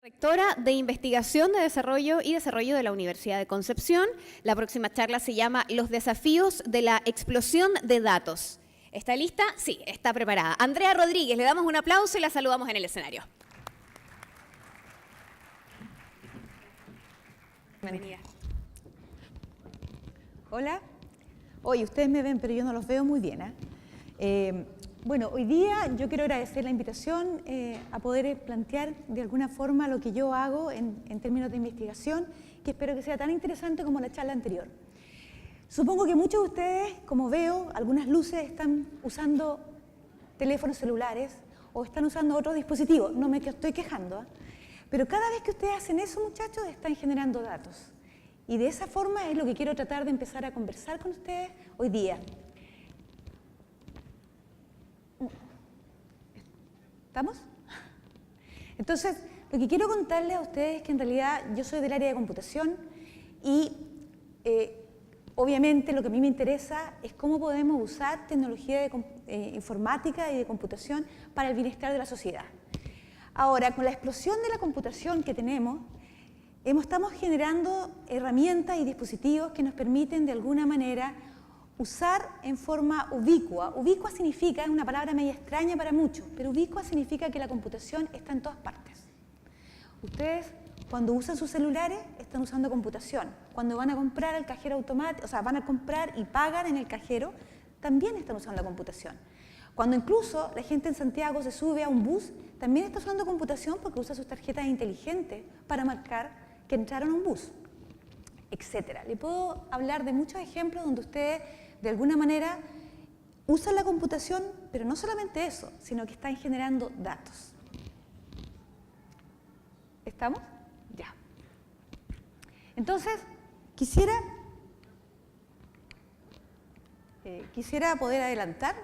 Directora de Investigación de Desarrollo y Desarrollo de la Universidad de Concepción. La próxima charla se llama Los desafíos de la explosión de datos. ¿Está lista? Sí, está preparada. Andrea Rodríguez, le damos un aplauso y la saludamos en el escenario. Bienvenida. Hola. Hoy ustedes me ven, pero yo no los veo muy bien, Bueno, hoy día yo quiero agradecer la invitación a poder plantear de alguna forma lo que yo hago en términos de investigación, que espero que sea tan interesante como la charla anterior. Supongo que muchos de ustedes, como veo, algunas luces están usando teléfonos celulares o están usando otros dispositivos. No me estoy quejando, pero cada vez que ustedes hacen eso, muchachos, están generando datos. Y de esa forma es lo que quiero tratar de empezar a conversar con ustedes hoy día. ¿Estamos? Entonces, lo que quiero contarles a ustedes es que en realidad yo soy del área de computación y obviamente lo que a mí me interesa es cómo podemos usar tecnología de informática y de computación para el bienestar de la sociedad. Ahora, con la explosión de la computación que tenemos, estamos generando herramientas y dispositivos que nos permiten de alguna manera usar en forma ubicua. Ubicua significa, es una palabra media extraña para muchos, pero ubicua significa que la computación está en todas partes. Ustedes, cuando usan sus celulares, están usando computación. Cuando van a comprar al cajero automático, o sea, van a comprar y pagan en el cajero, también están usando computación. Cuando incluso la gente en Santiago se sube a un bus, también está usando computación porque usa sus tarjetas inteligentes para marcar que entraron a un bus, etcétera. Le puedo hablar de muchos ejemplos donde ustedes de alguna manera usan la computación, pero no solamente eso, sino que están generando datos. ¿Estamos? Ya. Entonces, quisiera poder adelantar.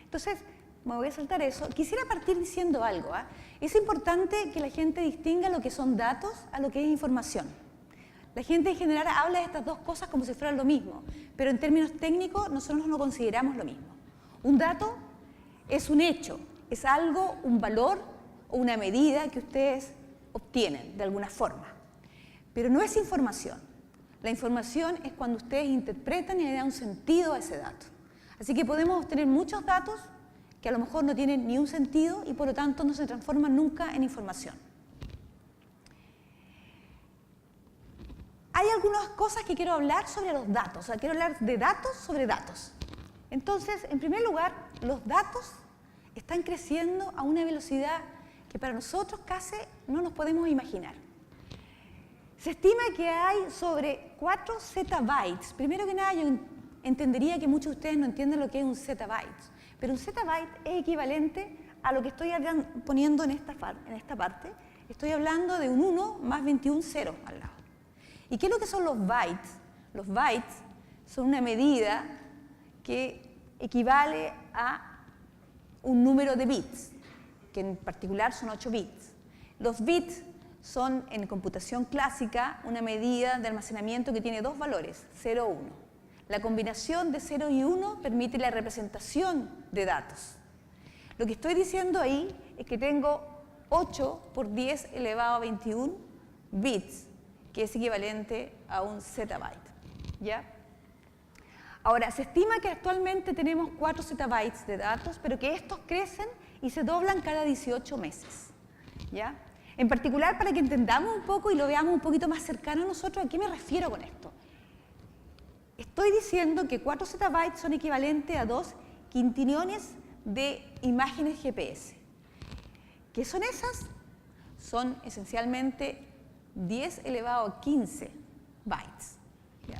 Entonces, me voy a saltar eso. Quisiera partir diciendo algo. Es importante que la gente distinga lo que son datos a lo que es información. La gente en general habla de estas dos cosas como si fueran lo mismo, pero en términos técnicos nosotros no consideramos lo mismo. Un dato es un hecho, es algo, un valor o una medida que ustedes obtienen de alguna forma, pero no es información. La información es cuando ustedes interpretan y le dan un sentido a ese dato. Así que podemos obtener muchos datos que a lo mejor no tienen ni un sentido y por lo tanto no se transforman nunca en información. Hay algunas cosas que quiero hablar sobre los datos, quiero hablar de datos sobre datos. Entonces, en primer lugar, los datos están creciendo a una velocidad que para nosotros casi no nos podemos imaginar. Se estima que hay sobre 4 zettabytes. Primero que nada, yo entendería que muchos de ustedes no entienden lo que es un zettabyte, pero un zettabyte es equivalente a lo que estoy poniendo en esta parte. Estoy hablando de un 1 más 21 ceros al lado. ¿Y qué es lo que son los bytes? Los bytes son una medida que equivale a un número de bits, que en particular son 8 bits. Los bits son, en computación clásica, una medida de almacenamiento que tiene dos valores, 0 y 1. La combinación de 0 y 1 permite la representación de datos. Lo que estoy diciendo ahí es que tengo 8 por 10 elevado a 21 bits, que es equivalente a un zettabyte. ¿Ya? Ahora, se estima que actualmente tenemos 4 zettabytes de datos, pero que estos crecen y se doblan cada 18 meses. ¿Ya? En particular, para que entendamos un poco y lo veamos un poquito más cercano a nosotros, ¿a qué me refiero con esto? Estoy diciendo que 4 zettabytes son equivalentes a 2 quintillones de imágenes GPS. ¿Qué son esas? Son esencialmente 10 elevado a 15 bytes. ¿Ya?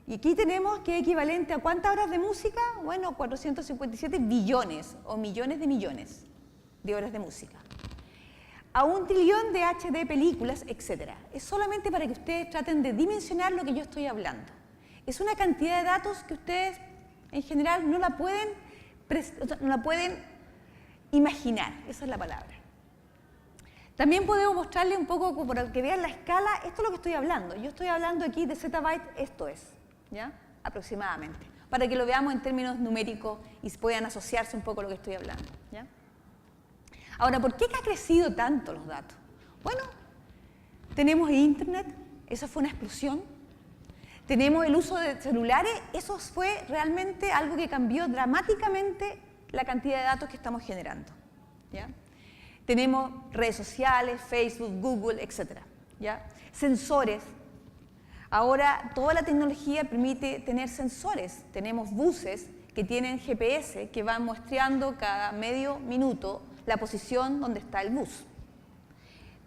Y aquí tenemos que es equivalente a ¿cuántas horas de música? Bueno, 457 billones o millones de horas de música. A 1 trillón de HD películas, etc. Es solamente para que ustedes traten de dimensionar lo que yo estoy hablando. Es una cantidad de datos que ustedes en general no la pueden imaginar, esa es la palabra. También podemos mostrarle un poco, para que vean la escala, esto es lo que estoy hablando. Yo estoy hablando aquí de zettabyte, esto es, ¿ya? Aproximadamente, para que lo veamos en términos numéricos y puedan asociarse un poco a lo que estoy hablando, ¿ya? Ahora, ¿por qué ha crecido tanto los datos? Bueno, tenemos Internet, eso fue una explosión. Tenemos el uso de celulares, eso fue realmente algo que cambió dramáticamente la cantidad de datos que estamos generando, ¿ya? Tenemos redes sociales, Facebook, Google, etc., ¿ya? Sensores. Ahora toda la tecnología permite tener sensores. Tenemos buses que tienen GPS que van muestreando cada medio minuto la posición donde está el bus.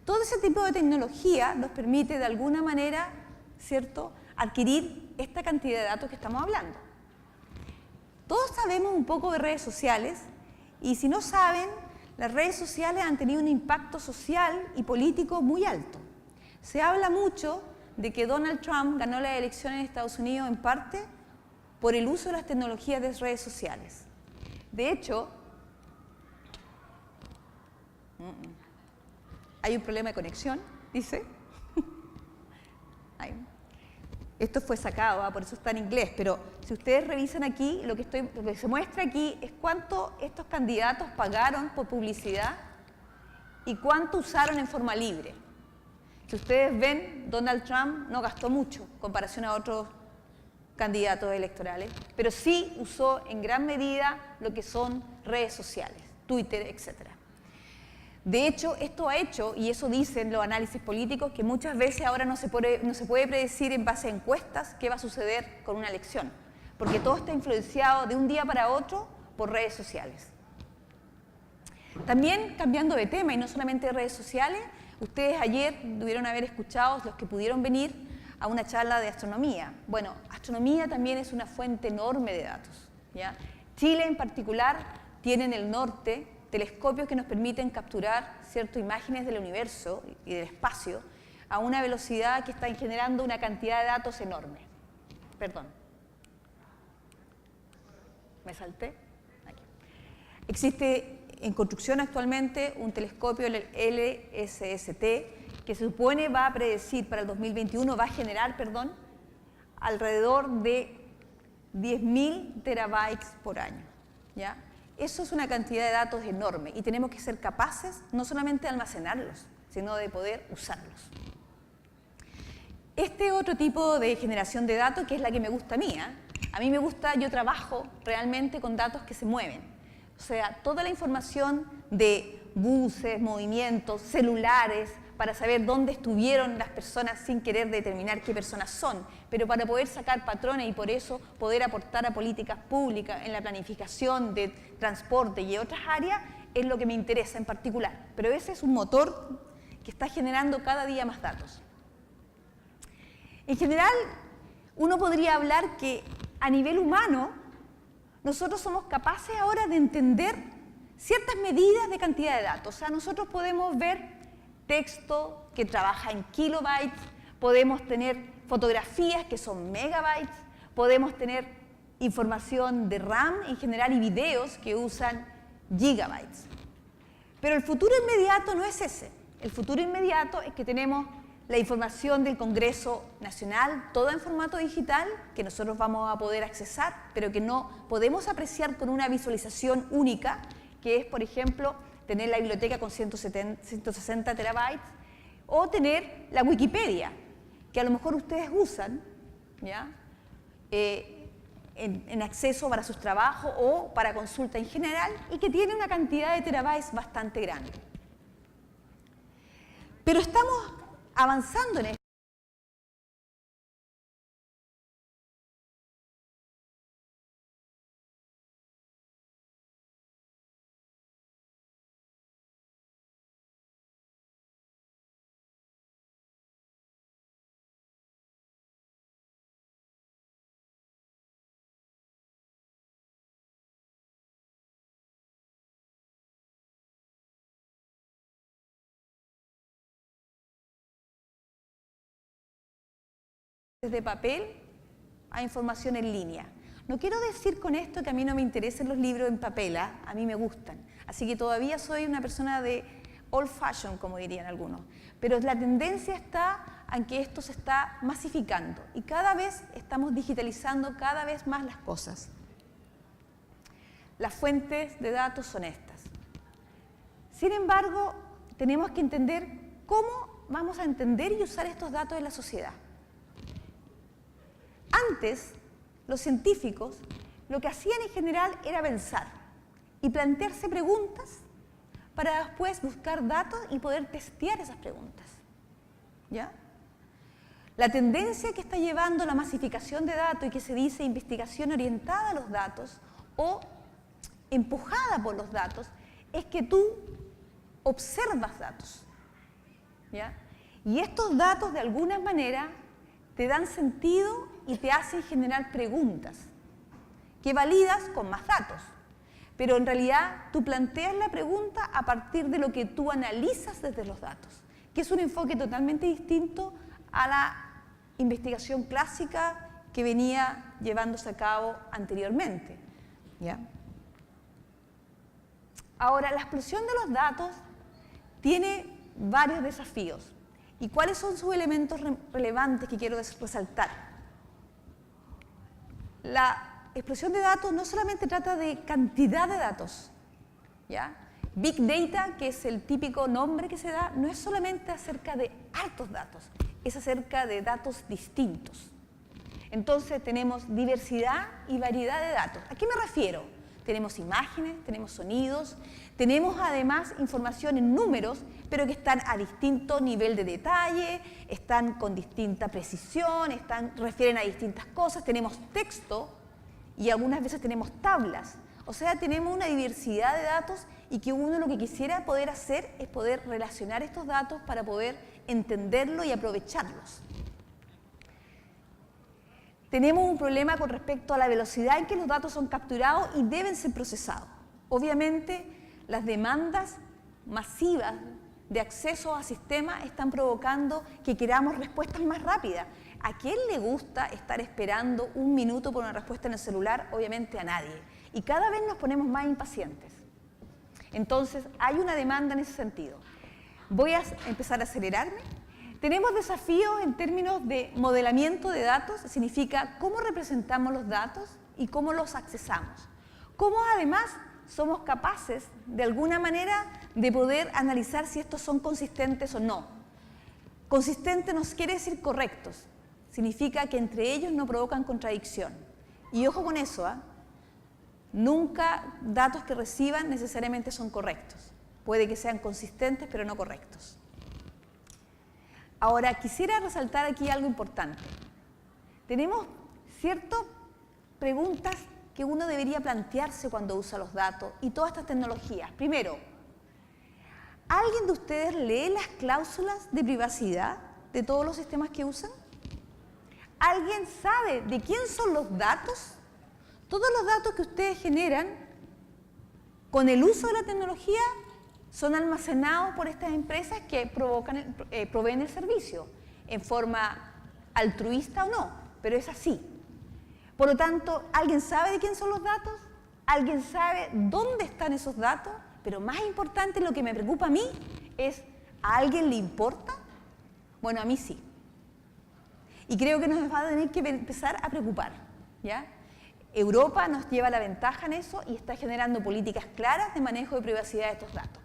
Todo ese tipo de tecnología nos permite de alguna manera, ¿cierto?, adquirir esta cantidad de datos que estamos hablando. Todos sabemos un poco de redes sociales y si no saben, las redes sociales han tenido un impacto social y político muy alto. Se habla mucho de que Donald Trump ganó las elecciones en Estados Unidos en parte por el uso de las tecnologías de redes sociales. De hecho, hay un problema de conexión, dice. Esto fue sacado, por eso está en inglés, pero si ustedes revisan aquí, lo que se muestra aquí es cuánto estos candidatos pagaron por publicidad y cuánto usaron en forma libre. Si ustedes ven, Donald Trump no gastó mucho en comparación a otros candidatos electorales, pero sí usó en gran medida lo que son redes sociales, Twitter, etc. De hecho, esto ha hecho, y eso dicen los análisis políticos, que muchas veces ahora no se puede predecir en base a encuestas qué va a suceder con una elección, porque todo está influenciado de un día para otro por redes sociales. También, cambiando de tema, y no solamente de redes sociales, ustedes ayer debieron haber escuchado, los que pudieron venir, a una charla de astronomía. Bueno, astronomía también es una fuente enorme de datos, ¿ya? Chile en particular tiene en el norte telescopios que nos permiten capturar ciertas imágenes del universo y del espacio a una velocidad que están generando una cantidad de datos enorme. Perdón. ¿Me salté? Aquí. Existe en construcción actualmente un telescopio, el LSST, que se supone va a predecir para el 2021, va a generar, alrededor de 10.000 terabytes por año, ¿ya? Eso es una cantidad de datos enorme y tenemos que ser capaces no solamente de almacenarlos, sino de poder usarlos. Este otro tipo de generación de datos, que es la que me gusta a mí, a mí me gusta, yo trabajo realmente con datos que se mueven. O sea, toda la información de buses, movimientos, celulares, para saber dónde estuvieron las personas sin querer determinar qué personas son, pero para poder sacar patrones y por eso poder aportar a políticas públicas en la planificación de transporte y otras áreas, es lo que me interesa en particular. Pero ese es un motor que está generando cada día más datos. En general, uno podría hablar que a nivel humano, nosotros somos capaces ahora de entender ciertas medidas de cantidad de datos. O sea, nosotros podemos ver texto que trabaja en kilobytes, podemos tener fotografías que son megabytes, podemos tener información de RAM en general y videos que usan gigabytes. Pero el futuro inmediato no es ese. El futuro inmediato es que tenemos la información del Congreso Nacional, toda en formato digital, que nosotros vamos a poder accesar, pero que no podemos apreciar con una visualización única, que es, por ejemplo, tener la biblioteca con 160 terabytes, o tener la Wikipedia, que a lo mejor ustedes usan, ¿ya? En acceso para sus trabajos o para consulta en general, y que tiene una cantidad de terabytes bastante grande. Pero estamos avanzando en esto. De papel a información en línea. No quiero decir con esto que a mí no me interesen los libros en papel, a mí me gustan. Así que todavía soy una persona de old fashion, como dirían algunos. Pero la tendencia está en que esto se está masificando y cada vez estamos digitalizando cada vez más las cosas. Las fuentes de datos son estas. Sin embargo, tenemos que entender cómo vamos a entender y usar estos datos en la sociedad. Antes, los científicos lo que hacían en general era pensar y plantearse preguntas para después buscar datos y poder testear esas preguntas. ¿Ya? La tendencia que está llevando la masificación de datos y que se dice investigación orientada a los datos o empujada por los datos es que tú observas datos. ¿Ya? Y estos datos de alguna manera te dan sentido y te hacen generar preguntas que validas con más datos. Pero en realidad tú planteas la pregunta a partir de lo que tú analizas desde los datos, que es un enfoque totalmente distinto a la investigación clásica que venía llevándose a cabo anteriormente. ¿Ya? Ahora, la explosión de los datos tiene varios desafíos. ¿Y cuáles son sus elementos relevantes que quiero resaltar? La explosión de datos no solamente trata de cantidad de datos, ¿ya? Big Data, que es el típico nombre que se da, no es solamente acerca de altos datos, es acerca de datos distintos. Entonces tenemos diversidad y variedad de datos. ¿A qué me refiero? Tenemos imágenes, tenemos sonidos, tenemos además información en números, pero que están a distinto nivel de detalle, están con distinta precisión, refieren a distintas cosas, tenemos texto y algunas veces tenemos tablas. O sea, tenemos una diversidad de datos y que uno lo que quisiera poder hacer es poder relacionar estos datos para poder entenderlos y aprovecharlos. Tenemos un problema con respecto a la velocidad en que los datos son capturados y deben ser procesados. Obviamente, las demandas masivas de acceso a sistemas están provocando que queramos respuestas más rápidas. ¿A quién le gusta estar esperando un minuto por una respuesta en el celular? Obviamente a nadie. Y cada vez nos ponemos más impacientes. Entonces, hay una demanda en ese sentido. Voy a empezar a acelerarme. Tenemos desafíos en términos de modelamiento de datos, significa cómo representamos los datos y cómo los accesamos. Cómo además somos capaces, de alguna manera, de poder analizar si estos son consistentes o no. Consistente nos quiere decir correctos, significa que entre ellos no provocan contradicción. Y ojo con eso, nunca datos que reciban necesariamente son correctos. Puede que sean consistentes, pero no correctos. Ahora, quisiera resaltar aquí algo importante. Tenemos ciertas preguntas que uno debería plantearse cuando usa los datos y todas estas tecnologías. Primero, ¿alguien de ustedes lee las cláusulas de privacidad de todos los sistemas que usan? ¿Alguien sabe de quién son los datos? Todos los datos que ustedes generan con el uso de la tecnología son almacenados por estas empresas que proveen el servicio, en forma altruista o no, pero es así. Por lo tanto, ¿alguien sabe de quién son los datos? ¿Alguien sabe dónde están esos datos? Pero más importante, lo que me preocupa a mí es, ¿a alguien le importa? Bueno, a mí sí. Y creo que nos va a tener que empezar a preocupar, ¿ya? Europa nos lleva la ventaja en eso y está generando políticas claras de manejo de privacidad de estos datos.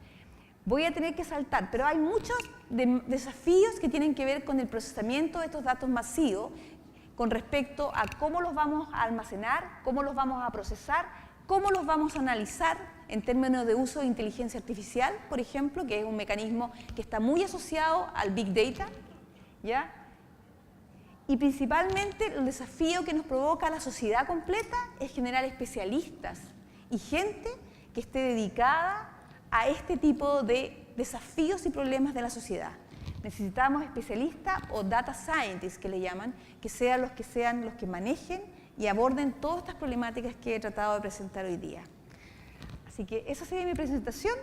Voy a tener que saltar, pero hay muchos desafíos que tienen que ver con el procesamiento de estos datos masivos con respecto a cómo los vamos a almacenar, cómo los vamos a procesar, cómo los vamos a analizar en términos de uso de inteligencia artificial, por ejemplo, que es un mecanismo que está muy asociado al Big Data, ¿ya? Y principalmente el desafío que nos provoca la sociedad completa es generar especialistas y gente que esté dedicada a este tipo de desafíos y problemas de la sociedad. Necesitamos especialistas o data scientists, que le llaman, que sean los que manejen y aborden todas estas problemáticas que he tratado de presentar hoy día. Así que esa sería mi presentación.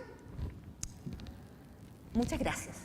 Muchas gracias.